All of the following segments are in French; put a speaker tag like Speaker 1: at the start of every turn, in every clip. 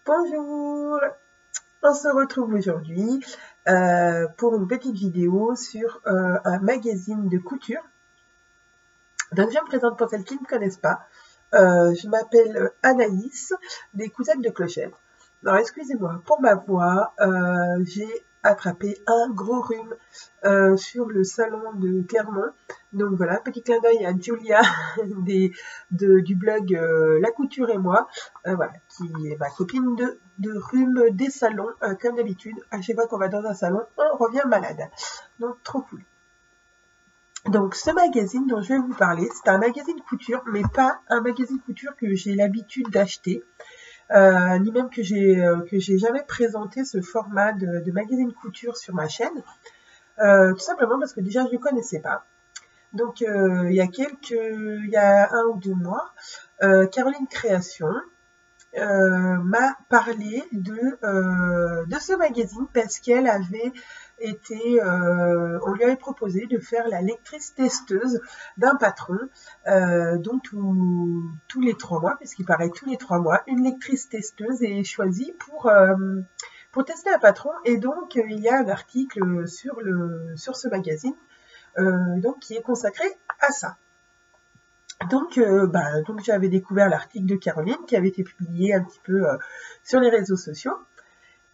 Speaker 1: Bonjour, on se retrouve aujourd'hui pour une petite vidéo sur un magazine de couture. Donc je me présente pour celles qui ne me connaissent pas. Je m'appelle Anaïs, des Cousettes de Clochette. Alors excusez-moi pour ma voix, j'ai attrapé un gros rhume sur le salon de Clermont. Donc voilà, petit clin d'œil à Julia du blog La Couture et moi, voilà, qui est ma copine de rhume des salons, comme d'habitude. À chaque fois qu'on va dans un salon, on revient malade. Donc trop cool. Donc ce magazine dont je vais vous parler, c'est un magazine couture, mais pas un magazine couture que j'ai l'habitude d'acheter. Ni même que j'ai jamais présenté ce format de magazine couture sur ma chaîne, tout simplement parce que déjà je ne connaissais pas. Donc il y a 1 ou 2 mois, Caroline Création m'a parlé de ce magazine parce qu'elle avait été, on lui avait proposé de faire la lectrice testeuse d'un patron, donc tous les 3 mois, puisqu'il paraît tous les 3 mois, une lectrice testeuse est choisie pour tester un patron, et donc il y a un article sur ce magazine donc qui est consacré à ça. Donc j'avais découvert l'article de Caroline qui avait été publié un petit peu sur les réseaux sociaux,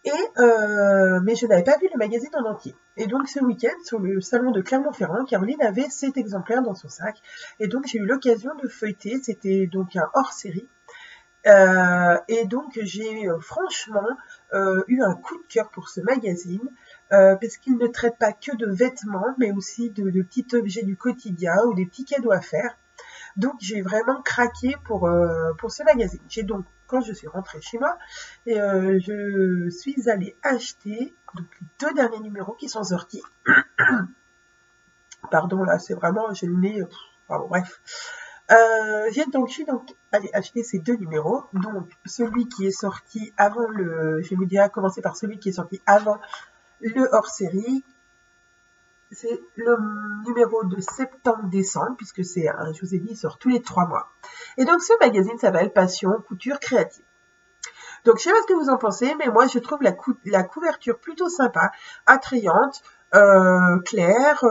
Speaker 1: mais je n'avais pas vu le magazine en entier. Et donc ce week-end, sur le salon de Clermont-Ferrand, Caroline avait 7 exemplaires dans son sac, et donc j'ai eu l'occasion de feuilleter. C'était donc un hors-série, et donc j'ai franchement eu un coup de cœur pour ce magazine, parce qu'il ne traite pas que de vêtements, mais aussi de petits objets du quotidien ou des petits cadeaux à faire. Donc j'ai vraiment craqué pour ce magazine. J'ai donc, quand je suis rentrée chez moi, je suis allée acheter donc, les 2 derniers numéros qui sont sortis. Pardon, là c'est vraiment, j'ai le nez, bref. Je suis donc allée acheter ces 2 numéros. Donc celui qui est sorti avant je vais vous dire, commencer par celui qui est sorti avant le hors-série. C'est le numéro de septembre-décembre, puisque c'est, je vous ai dit, il sort tous les 3 mois. Et donc ce magazine s'appelle Passion Couture Créative. Donc je sais pas ce que vous en pensez, mais moi je trouve la couverture plutôt sympa, attrayante, claire,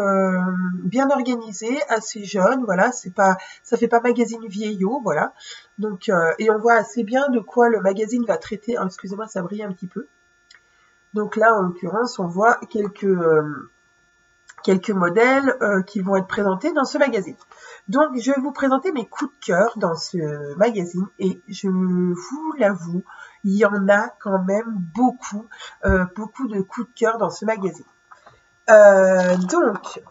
Speaker 1: bien organisée, assez jeune, voilà, ça fait pas magazine vieillot, voilà. Donc et on voit assez bien de quoi le magazine va traiter. Oh, excusez-moi, ça brille un petit peu. Donc là, en l'occurrence, on voit quelques modèles qui vont être présentés dans ce magazine. Donc, je vais vous présenter mes coups de cœur dans ce magazine, et je vous l'avoue, il y en a quand même beaucoup de coups de cœur dans ce magazine. Donc,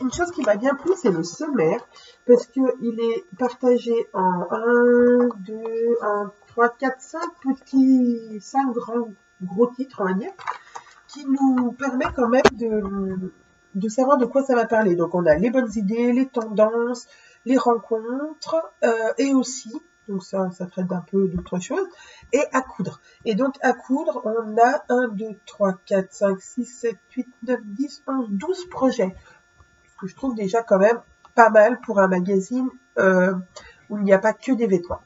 Speaker 1: une chose qui m'a bien plu, c'est le sommaire, parce qu'il est partagé en 1, 2, 1, 3, 4, 5 gros titres, on va dire, qui nous permet quand même de savoir de quoi ça va parler. Donc on a les bonnes idées, les tendances, les rencontres, et aussi, donc ça traite d'un peu d'autres choses, et à coudre. Et donc à coudre, on a 1, 2, 3, 4, 5, 6, 7, 8, 9, 10, 11, 12 projets. Ce que je trouve déjà quand même pas mal pour un magazine où il n'y a pas que des vêtements.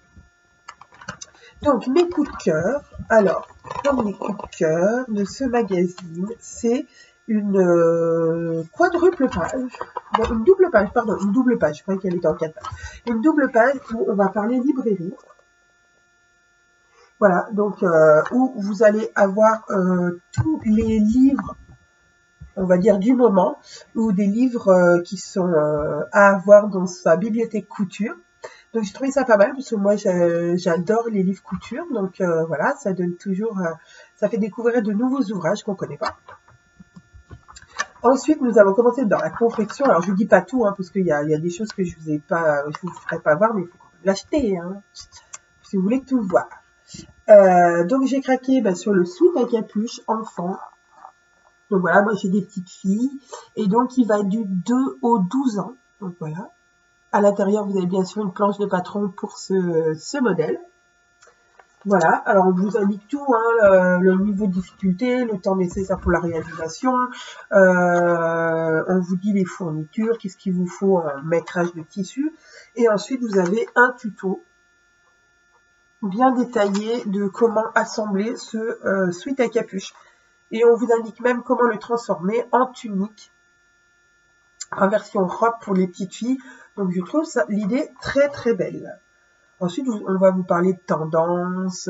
Speaker 1: Donc mes coups de cœur, alors, premier coup de cœur de ce magazine, c'est une quadruple page, non, une double page, je croyais qu'elle était en 4 pages. Une double page où on va parler librairie. Voilà, donc où vous allez avoir tous les livres, on va dire du moment, ou des livres qui sont à avoir dans sa bibliothèque couture. Donc j'ai trouvé ça pas mal, parce que moi j'adore les livres couture, donc voilà, ça donne toujours, ça fait découvrir de nouveaux ouvrages qu'on connaît pas. Ensuite, nous allons commencer dans la confection. Alors je vous dis pas tout, parce qu'il y a des choses que je vous ferai pas voir, mais il faut l'acheter, si vous voulez tout voir. Donc j'ai craqué sur le sweat à capuche enfant. Donc voilà, moi j'ai des petites filles, et donc il va du 2 au 12 ans. Donc voilà. À l'intérieur, vous avez bien sûr une planche de patron pour ce modèle. Voilà, alors on vous indique tout, le niveau de difficulté, le temps nécessaire pour la réalisation, on vous dit les fournitures, qu'est-ce qu'il vous faut en métrage de tissu, et ensuite vous avez un tuto bien détaillé de comment assembler ce sweat à capuche. Et on vous indique même comment le transformer en tunique, en version robe pour les petites filles. Donc je trouve l'idée très très belle. Ensuite, on va vous parler de tendance.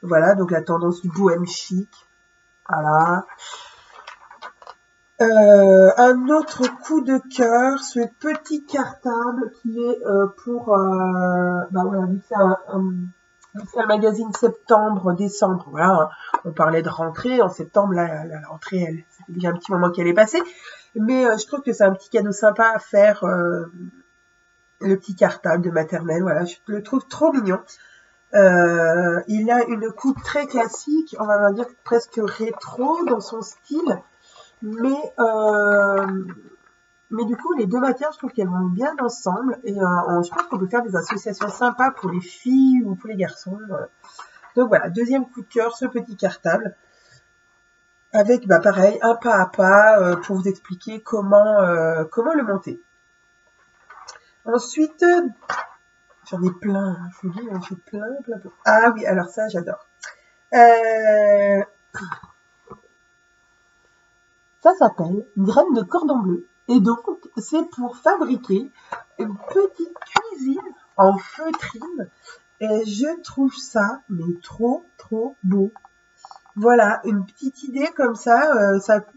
Speaker 1: Voilà, donc la tendance du bohème chic. Voilà. Un autre coup de cœur, ce petit cartable qui est pour... bah voilà, vu que c'est un magazine septembre-décembre, voilà, on parlait de rentrée, en septembre, là, la rentrée, ça fait déjà un petit moment qu'elle est passée, mais je trouve que c'est un petit cadeau sympa à faire, le petit cartable de maternelle, voilà, je le trouve trop mignon. Il a une coupe très classique, on va dire presque rétro dans son style, mais du coup, les deux matières, je trouve qu'elles vont bien ensemble. Et je pense qu'on peut faire des associations sympas pour les filles ou pour les garçons. Donc voilà, deuxième coup de cœur, ce petit cartable. Avec, bah pareil, un pas à pas pour vous expliquer comment le monter. Ensuite, j'en ai plein, je vous dis, j'ai plein. Ah oui, alors ça, j'adore. Ça s'appelle graines de cordon bleu. Et donc, c'est pour fabriquer une petite cuisine en feutrine. Et je trouve ça, mais trop, trop beau. Voilà, une petite idée comme ça.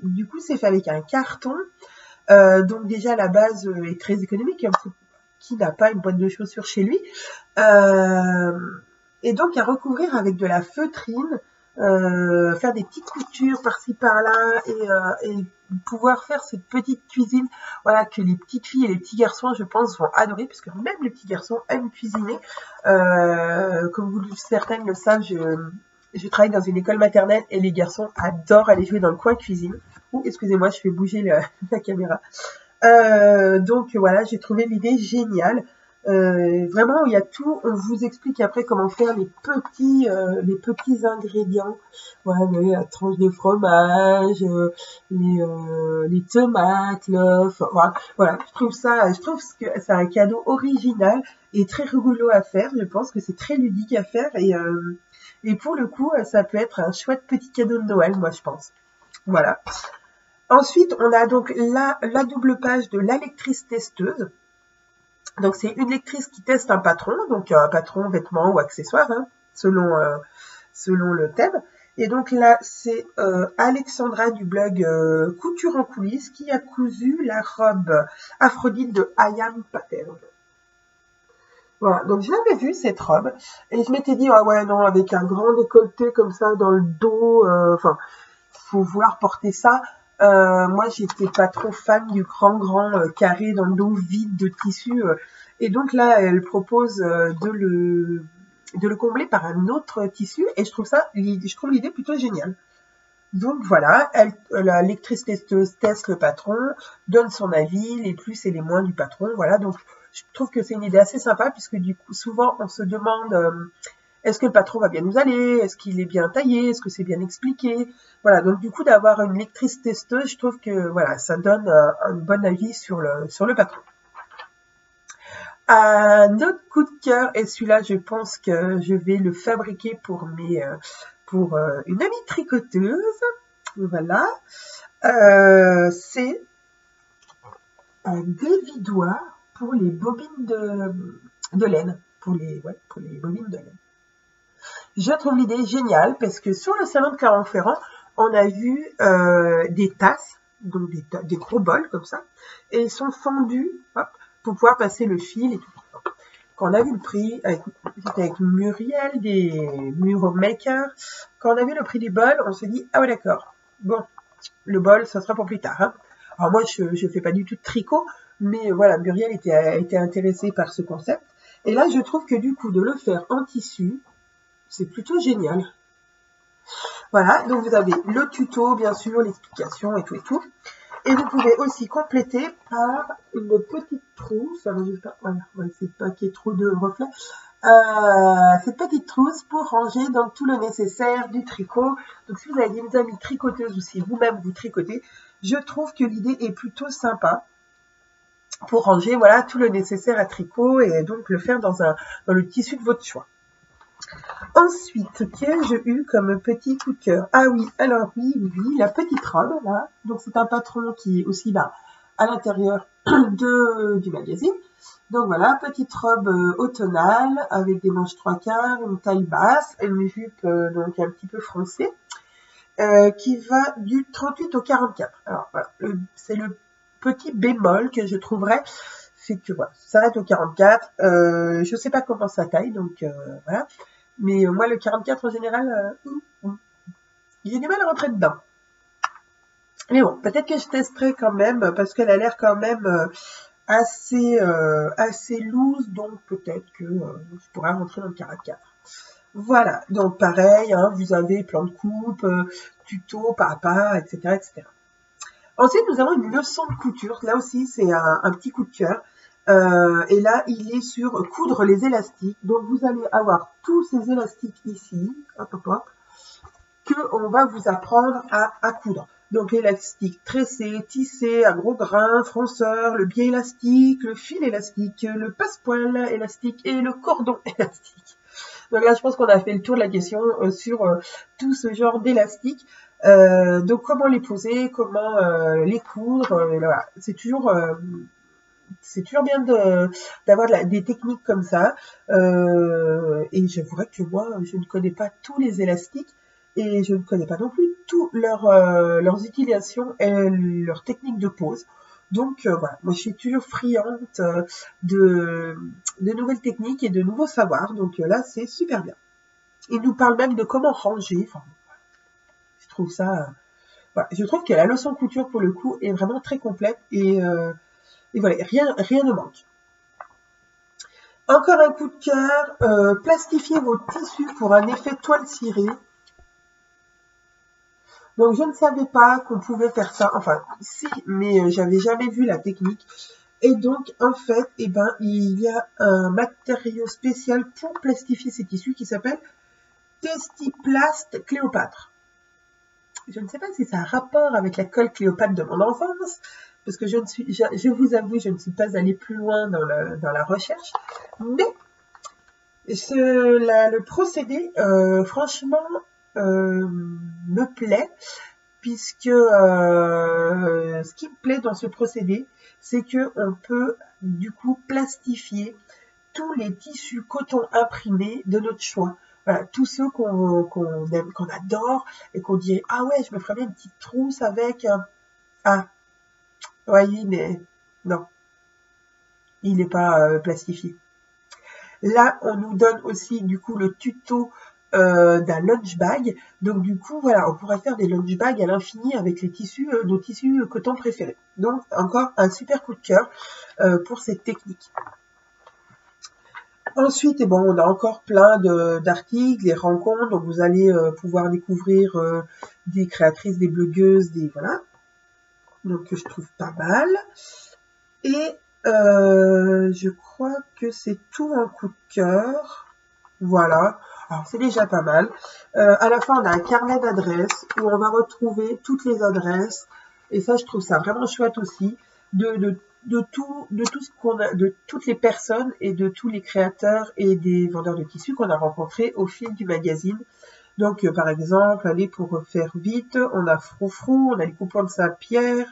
Speaker 1: Du coup, c'est fait avec un carton. Donc déjà, la base est très économique. Qui n'a pas une boîte de chaussures chez lui. Et donc, à recouvrir avec de la feutrine. Faire des petites coutures par-ci par-là et pouvoir faire cette petite cuisine, voilà, que les petites filles et les petits garçons, je pense, vont adorer, puisque même les petits garçons aiment cuisiner. Comme certaines le savent, je travaille dans une école maternelle et les garçons adorent aller jouer dans le coin cuisine. Excusez-moi, je fais bouger la caméra. Donc voilà, j'ai trouvé l'idée géniale. Vraiment, il y a tout. On vous explique après comment faire les petits ingrédients. Voilà, la tranche de fromage, les tomates, l'œuf. Voilà, je trouve que c'est un cadeau original et très rigolo à faire. Je pense que c'est très ludique à faire et pour le coup, ça peut être un chouette petit cadeau de Noël, moi je pense. Voilà. Ensuite, on a donc la double page de la lectrice testeuse. Donc, c'est une lectrice qui teste un patron, donc un patron, vêtements ou accessoires, hein, selon le thème. Et donc là, c'est Alexandra du blog Couture en coulisses qui a cousu la robe Aphrodite de Ayam Pattern. Voilà, donc je l'avais vue cette robe et je m'étais dit, ah ouais, non, avec un grand décolleté comme ça dans le dos, enfin, faut vouloir porter ça. Moi, j'étais pas trop fan du grand carré dans le dos vide de tissu. Et donc là, elle propose de le combler par un autre tissu. Et je trouve l'idée plutôt géniale. Donc voilà, la lectrice testeuse teste le patron, donne son avis, les plus et les moins du patron. Voilà, donc je trouve que c'est une idée assez sympa puisque du coup, souvent, on se demande... est-ce que le patron va bien nous aller? Est-ce qu'il est bien taillé? Est-ce que c'est bien expliqué? Voilà, donc du coup, d'avoir une lectrice testeuse, je trouve que voilà, ça donne un bon avis sur le patron. Un autre coup de cœur, et celui-là, je pense que je vais le fabriquer pour une amie tricoteuse. Voilà. C'est un dévidoir pour les bobines de laine. Pour les bobines de laine. Je trouve l'idée géniale parce que sur le salon de Clermont-Ferrand, on a vu des tasses, donc des gros bols comme ça, et ils sont fendus pour pouvoir passer le fil et tout. Quand on a vu le prix, c'était avec Muriel, des Muro Maker, quand on a vu le prix des bols, on s'est dit, ah ouais d'accord, bon, le bol, ça sera pour plus tard. Hein. Alors moi, je fais pas du tout de tricot, mais voilà, Muriel était intéressée par ce concept. Et là, je trouve que du coup, de le faire en tissu, c'est plutôt génial. Voilà, donc vous avez le tuto, bien sûr, l'explication et tout. Et vous pouvez aussi compléter par une petite trousse. Alors, voilà, c'est pas qu'il y ait trop de reflets. Cette petite trousse pour ranger dans tout le nécessaire du tricot. Donc, si vous avez des amis tricoteuses ou si vous-même vous tricotez, je trouve que l'idée est plutôt sympa pour ranger, voilà, tout le nécessaire à tricot et donc le faire dans le tissu de votre choix. Ensuite, qu'ai-je eu comme petit coup de cœur? Ah oui, alors oui, la petite robe, là. Donc c'est un patron qui est aussi là, à l'intérieur du magazine. Donc voilà, petite robe automnale, avec des manches 3/4, une taille basse, une jupe donc un petit peu froncée, qui va du 38 au 44. Alors voilà, c'est le petit bémol que je trouverais, c'est que voilà, ça s'arrête au 44. Je sais pas comment ça taille, donc voilà. Mais moi, le 44, en général, j'ai du mal à rentrer dedans. Mais bon, peut-être que je testerai quand même, parce qu'elle a l'air quand même assez loose, donc peut-être que je pourrais rentrer dans le 44. Voilà, donc pareil, hein, vous avez plan de coupe, tuto, papa, etc., etc. Ensuite, nous avons une leçon de couture. Là aussi, c'est un petit coup de cœur. Et là, il est sur coudre les élastiques. Donc, vous allez avoir tous ces élastiques ici, hop, hop, hop, que on va vous apprendre à coudre. Donc, l'élastique tressé, tissé, à gros grains, fronceur, le biais élastique, le fil élastique, le passepoil élastique et le cordon élastique. Donc là, je pense qu'on a fait le tour de la question sur tout ce genre d'élastiques. Donc, comment les poser, comment les coudre, voilà. C'est toujours bien d'avoir des techniques comme ça. Et j'avouerais que moi, je ne connais pas tous les élastiques et je ne connais pas non plus toutes leurs utilisations et leurs techniques de pose. Donc voilà, moi je suis toujours friande de nouvelles techniques et de nouveaux savoirs. Donc là, c'est super bien. Il nous parle même de comment ranger. Enfin, je trouve ça... voilà. Je trouve que la leçon couture, pour le coup, est vraiment très complète et voilà, rien ne manque. Encore un coup de cœur, plastifiez vos tissus pour un effet toile cirée. Donc je ne savais pas qu'on pouvait faire ça, enfin si, mais j'avais jamais vu la technique. Et donc en fait, eh ben, il y a un matériau spécial pour plastifier ces tissus qui s'appelle Testiplast Cléopâtre. Je ne sais pas si ça a un rapport avec la colle Cléopâtre de mon enfance, parce que je vous avoue, je ne suis pas allée plus loin dans la recherche, mais le procédé, franchement, me plaît, puisque ce qui me plaît dans ce procédé, c'est que on peut du coup plastifier tous les tissus coton imprimés de notre choix. Voilà, tous ceux qu'on aime, qu'on adore, et qu'on dirait « Ah ouais, je me ferais bien une petite trousse avec... Ah, oui, mais non, il n'est pas plastifié. » Là, on nous donne aussi du coup le tuto d'un lunch bag. Donc du coup, voilà, on pourrait faire des lunch bags à l'infini avec les tissus, nos tissus coton préférés. Donc encore un super coup de cœur pour cette technique. Ensuite, eh bon, on a encore plein d'articles, des rencontres, donc vous allez pouvoir découvrir des créatrices, des blogueuses, voilà. Donc je trouve pas mal. Et je crois que c'est tout un coup de cœur. Voilà. Alors c'est déjà pas mal. À la fin, on a un carnet d'adresses où on va retrouver toutes les adresses. Et ça, je trouve ça vraiment chouette aussi. De tout ce qu'on a, de toutes les personnes et de tous les créateurs et des vendeurs de tissus qu'on a rencontrés au fil du magazine. Donc, par exemple, allez, pour faire vite, on a Froufrou, on a les coupons de Saint-Pierre,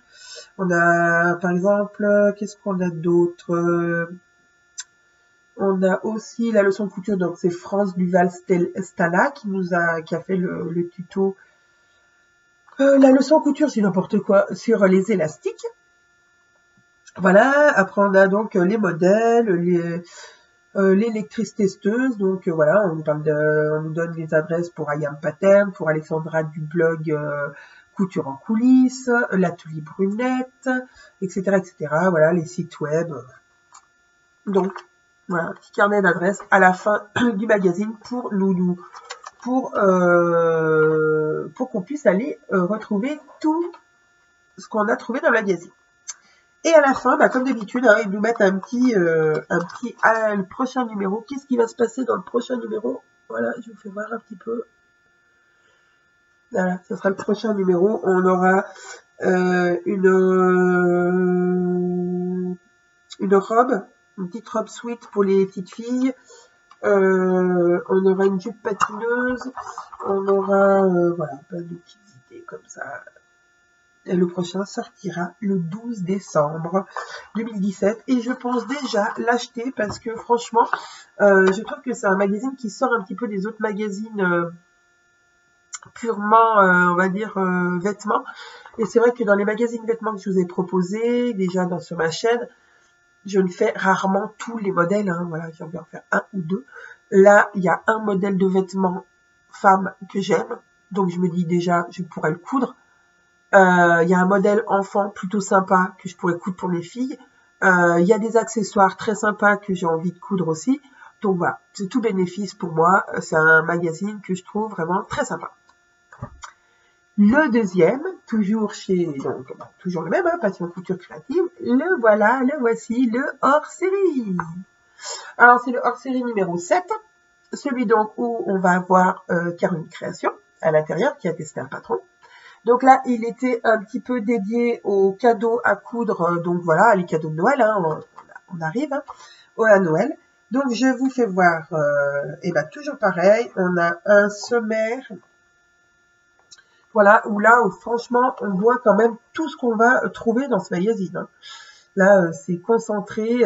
Speaker 1: on a, par exemple, qu'est-ce qu'on a d'autre? On a aussi la leçon de couture, donc c'est France Duval-Stala qui a fait le tuto. La leçon de couture, c'est n'importe quoi, sur les élastiques. Voilà, après on a donc les modèles, les lectrices testeuses, donc voilà, on nous donne les adresses pour Ayam Pattern, pour Alexandra du blog Couture en coulisses, l'atelier Brunette, etc., etc. Voilà, les sites web. Donc, voilà, un petit carnet d'adresses à la fin du magazine pour qu'on puisse aller retrouver tout ce qu'on a trouvé dans le magazine. Et à la fin, bah, comme d'habitude, hein, ils nous mettent le prochain numéro. Qu'est-ce qui va se passer dans le prochain numéro? Voilà, je vous fais voir un petit peu. Voilà, ce sera le prochain numéro. On aura une robe, une petite robe sweat pour les petites filles. On aura une jupe patineuse. On aura, voilà, plein de petites idées comme ça. Et le prochain sortira le 12 décembre 2017. Et je pense déjà l'acheter parce que franchement, je trouve que c'est un magazine qui sort un petit peu des autres magazines purement, on va dire, vêtements. Et c'est vrai que dans les magazines vêtements que je vous ai proposés, déjà sur ma chaîne, je ne fais rarement tous les modèles. Hein, voilà, j'en vais en faire un ou deux. Là, il y a un modèle de vêtements femme que j'aime. Donc, je me dis déjà, je pourrais le coudre. Il y a un modèle enfant plutôt sympa que je pourrais coudre pour mes filles. Il y a des accessoires très sympas que j'ai envie de coudre aussi. Donc, voilà, c'est tout bénéfice pour moi. C'est un magazine que je trouve vraiment très sympa. Le deuxième, toujours donc toujours le même, hein, Passion Couture Créative, le voici, le hors-série. Alors, c'est le hors-série numéro 7, celui donc où on va avoir Caroline Création à l'intérieur, qui a testé un patron. Donc là, il était un petit peu dédié aux cadeaux à coudre, donc voilà, les cadeaux de Noël, hein, on arrive hein, à Noël. Donc, je vous fais voir, et ben toujours pareil, on a un sommaire. Voilà, où là, franchement, on voit quand même tout ce qu'on va trouver dans ce magazine. Hein. Là, c'est concentré,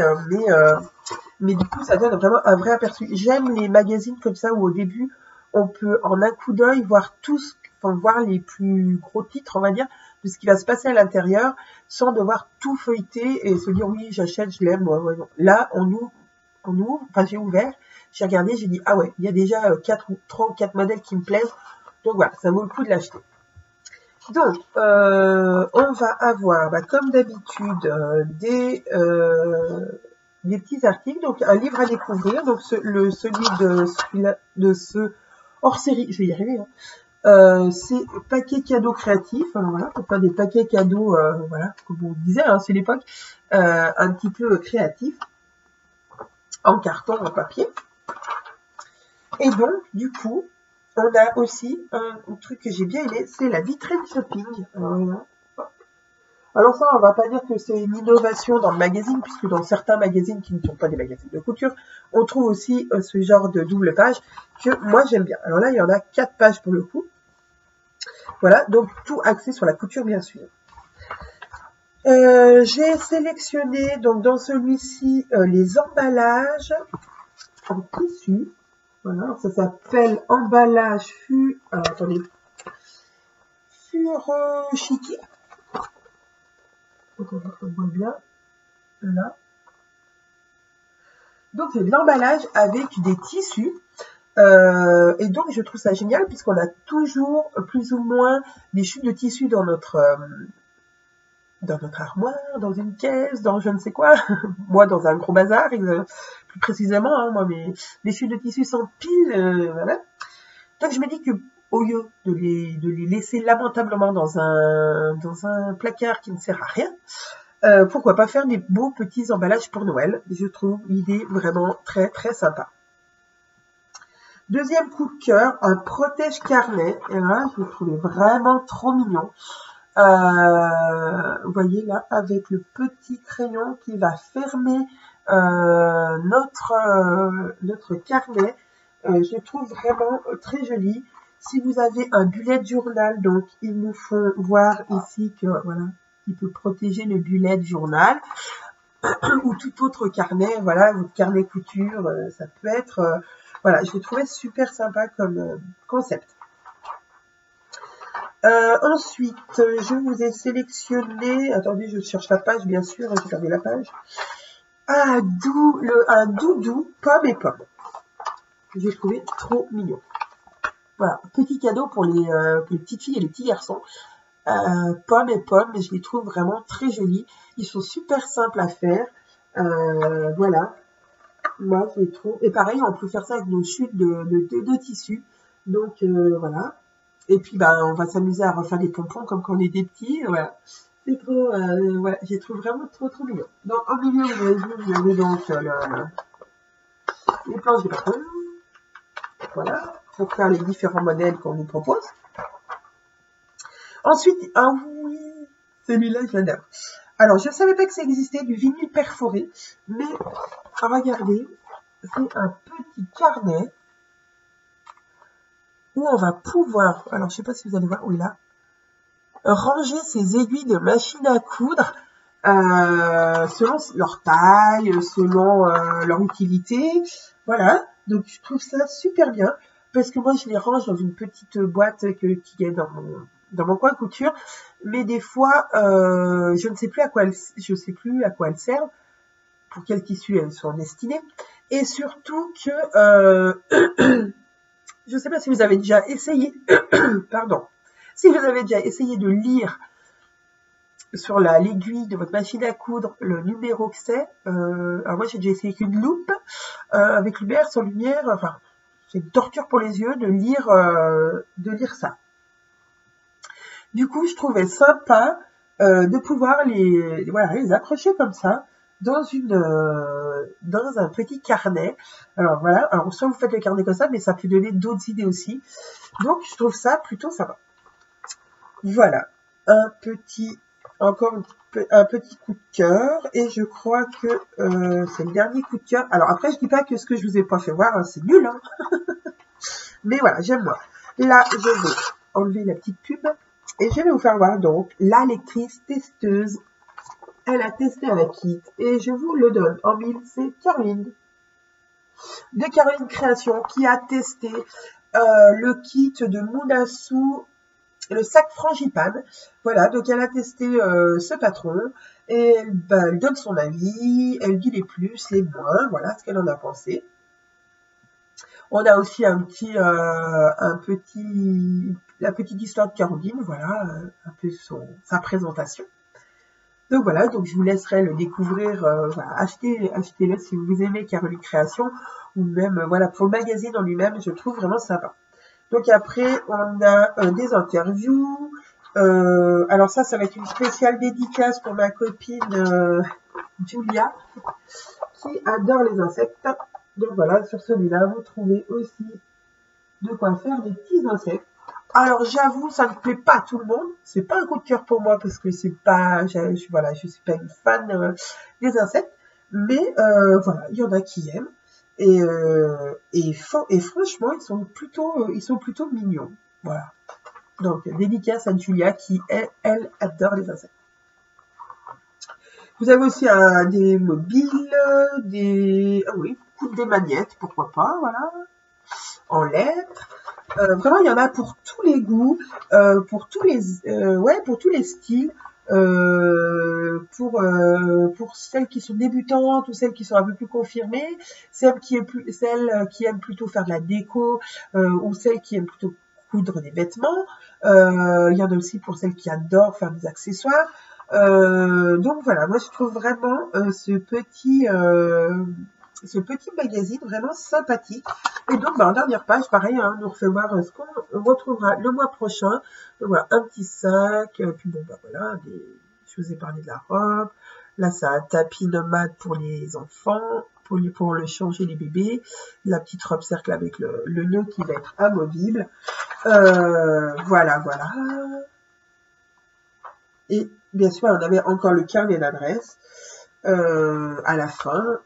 Speaker 1: mais du coup, ça donne vraiment un vrai aperçu. J'aime les magazines comme ça où au début, on peut en un coup d'œil voir voir les plus gros titres, on va dire, de ce qui va se passer à l'intérieur, sans devoir tout feuilleter et se dire oui, j'achète, je l'aime. Ouais, non. Là, on ouvre, enfin j'ai ouvert, j'ai regardé, j'ai dit ah ouais, il y a déjà 3 ou 4 modèles qui me plaisent. Donc voilà, ça vaut le coup de l'acheter. Donc, on va avoir, comme d'habitude, des petits articles. Donc, un livre à découvrir. Donc, celui de ce hors-série, je vais y arriver. Hein. C'est paquet cadeaux créatifs. Alors voilà, pour faire des paquets cadeaux, voilà, comme on disait, hein, c'est l'époque, un petit peu créatif, en carton, en papier. Et donc, du coup, on a aussi un truc que j'ai bien aimé, c'est la vitrine shopping. Alors ça, on va pas dire que c'est une innovation dans le magazine, puisque dans certains magazines qui ne sont pas des magazines de couture, on trouve aussi ce genre de double page que moi j'aime bien. Alors là, il y en a 4 pages pour le coup. Voilà, donc tout axé sur la couture, bien sûr. J'ai sélectionné donc dans celui-ci les emballages en tissu. Voilà, ça s'appelle emballage furoshiki. Donc on voit bien là. Donc c'est de l'emballage avec des tissus. Et donc je trouve ça génial puisqu'on a toujours plus ou moins des chutes de tissus dans notre armoire, dans une caisse, dans je ne sais quoi. Moi dans un gros bazar, plus précisément, hein, moi mes chutes de tissus s'empilent, voilà. Donc je me dis que au lieu de les laisser lamentablement dans un placard qui ne sert à rien, pourquoi pas faire des beaux petits emballages pour Noël. Je trouve l'idée vraiment très très sympa. Deuxième coup de cœur, un protège carnet. Et là, je le trouvais vraiment trop mignon. Vous voyez là, avec le petit crayon qui va fermer notre carnet. Je trouve vraiment très joli. Si vous avez un bullet journal, donc ils nous font voir ici que voilà, il peut protéger le bullet journal ou tout autre carnet. Voilà, votre carnet couture, ça peut être. Voilà, je l'ai trouvé super sympa comme concept. Ensuite, je vous ai sélectionné. Attendez, je cherche la page, bien sûr, j'ai perdu la page. Un doudou pomme et pomme. J'ai trouvé trop mignon. Voilà, petit cadeau pour les petites filles et les petits garçons. Pomme et pomme, je les trouve vraiment très jolis. Ils sont super simples à faire. Voilà. Moi, je les trouve. Et pareil, on peut faire ça avec nos chutes de tissu. Donc, voilà. Et puis, on va s'amuser à refaire des pompons comme quand on est des petits. Voilà. C'est trop, voilà. Je les trouve vraiment trop, trop mignons. Donc, au milieu, vous avez donc les planches de patron. Voilà. Pour faire les différents modèles qu'on nous propose. Ensuite, ah oui, celui-là, je l'adore. Alors, je ne savais pas que ça existait, du vinyle perforé, mais regardez, c'est un petit carnet où on va pouvoir, alors je sais pas si vous allez voir, oui là, ranger ses aiguilles de machine à coudre selon leur taille, selon leur utilité. Voilà, donc je trouve ça super bien parce que moi je les range dans une petite boîte qui est dans mon coin couture, mais des fois je ne sais plus à quoi elles servent, pour quel tissu elles sont destinées, et surtout que je ne sais pas si vous avez déjà essayé, pardon, si vous avez déjà essayé de lire sur l'aiguille de votre machine à coudre le numéro que c'est. Alors moi j'ai déjà essayé avec une loupe, avec lumière, sans lumière, enfin c'est une torture pour les yeux de lire ça. Du coup je trouvais sympa de pouvoir les accrocher comme ça dans un petit carnet. Alors voilà, alors soit vous faites le carnet comme ça, mais ça peut donner d'autres idées aussi. Donc je trouve ça plutôt sympa. Voilà, encore un petit coup de cœur, et je crois que c'est le dernier coup de cœur. Alors après je dis pas que ce que je vous ai pas fait voir, hein, c'est nul, hein. Mais voilà, j'aime moi. Là je vais enlever la petite pub et je vais vous faire voir donc la lectrice testeuse. Elle a testé avec kit et je vous le donne en mille. C'est Caroline de Caroline Création qui a testé le kit de Munasu, le sac frangipane. Voilà, donc elle a testé ce patron et elle donne son avis, elle dit les plus, les moins, voilà ce qu'elle en a pensé. On a aussi la petite histoire de Caroline, voilà, un peu sa présentation. Donc voilà, donc je vous laisserai le découvrir, voilà, achetez-le si vous aimez Caroline Création, ou même, voilà, pour le magazine en lui-même, je trouve vraiment sympa. Donc après, on a des interviews. Alors ça va être une spéciale dédicace pour ma copine Julia, qui adore les insectes. Donc voilà, sur celui-là, vous trouvez aussi de quoi faire des petits insectes. Alors j'avoue, ça ne plaît pas à tout le monde. C'est pas un coup de cœur pour moi parce que c'est pas, je suis pas une fan des insectes. Mais voilà, il y en a qui aiment. Et franchement, ils sont plutôt mignons. Voilà. Donc, dédicace à Julia qui, elle adore les insectes. Vous avez aussi des mobiles, des magnettes, pourquoi pas, voilà, en lettres. Vraiment, il y en a pour tous les goûts, pour tous les styles. Pour celles qui sont débutantes ou celles qui sont un peu plus confirmées, celles qui aiment plutôt faire de la déco ou celles qui aiment plutôt coudre des vêtements. Il y en a aussi pour celles qui adorent faire des accessoires. Donc voilà, moi je trouve vraiment ce petit magazine vraiment sympathique. Et donc en dernière page, pareil, hein, nous refait voir ce qu'on retrouvera le mois prochain. Donc voilà, un petit sac, puis bon bah voilà, je vous ai parlé de la robe. Là c'est un tapis nomade pour les enfants, pour le changer les bébés. La petite robe cercle avec le nœud qui va être amovible. Voilà. Et bien sûr, on avait encore le carnet d'adresse à la fin,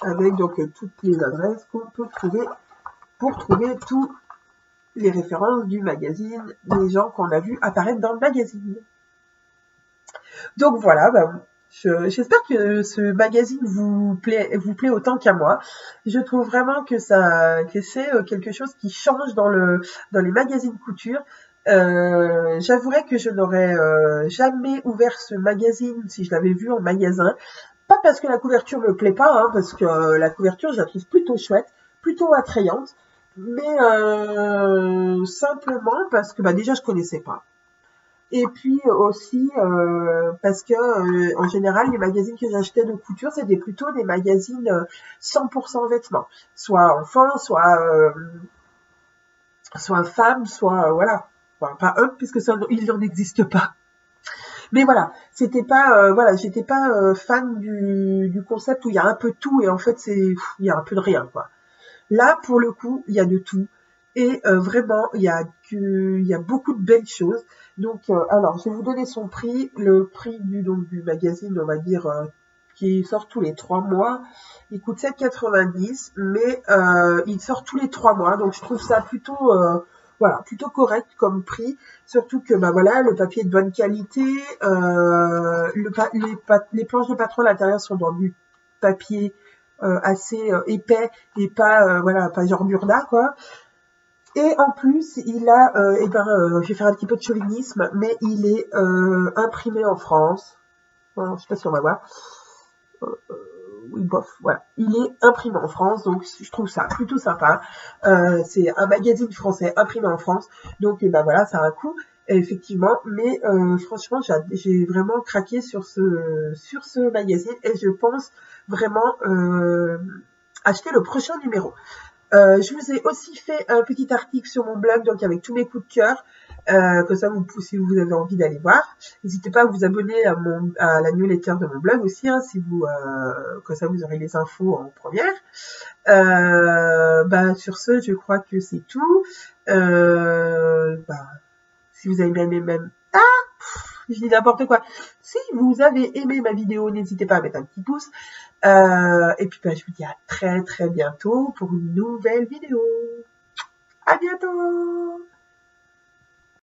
Speaker 1: avec donc toutes les adresses qu'on peut trouver pour trouver toutes les références du magazine, des gens qu'on a vu apparaître dans le magazine. Donc voilà, j'espère que ce magazine vous plaît autant qu'à moi. Je trouve vraiment que c'est quelque chose qui change dans les magazines couture. J'avouerai que je n'aurais jamais ouvert ce magazine si je l'avais vu en magasin. Pas parce que la couverture me plaît pas, hein, parce que la couverture je la trouve plutôt chouette, plutôt attrayante, mais simplement parce que déjà je connaissais pas. Et puis aussi parce que en général les magazines que j'achetais de couture c'était plutôt des magazines 100% vêtements, soit enfants, soit femmes, soit voilà. Enfin, pas homme puisque il n'en existe pas. Mais voilà, c'était pas j'étais pas fan du concept où il y a un peu de tout et en fait il y a un peu de rien quoi. Là pour le coup, il y a de tout et vraiment il y a beaucoup de belles choses. Donc alors, je vais vous donner son prix, le prix du magazine, on va dire qui sort tous les 3 mois. Il coûte 7,90 €, mais il sort tous les 3 mois, donc je trouve ça plutôt voilà, plutôt correct comme prix, surtout que bah voilà, le papier est de bonne qualité, les planches de patron à l'intérieur sont dans du papier assez épais et pas voilà, pas genre Burda quoi. Et en plus, il a, je vais faire un petit peu de chauvinisme, mais il est imprimé en France. Je sais pas si on va voir. Oui, bof, voilà. Il est imprimé en France, donc je trouve ça plutôt sympa. C'est un magazine français imprimé en France, donc bah voilà, ça a un coût, effectivement. Mais franchement, j'ai vraiment craqué sur ce magazine et je pense vraiment acheter le prochain numéro. Je vous ai aussi fait un petit article sur mon blog, donc avec tous mes coups de cœur, comme ça, si vous avez envie d'aller voir. N'hésitez pas à vous abonner à la newsletter de mon blog aussi, hein, comme ça vous aurez les infos en première. Bah, sur ce, je crois que c'est tout. Bah, si vous avez bien aimé même... Ah, je dis n'importe quoi. Si vous avez aimé ma vidéo, n'hésitez pas à mettre un petit pouce. Et puis, bah, je vous dis à très très bientôt pour une nouvelle vidéo. À bientôt!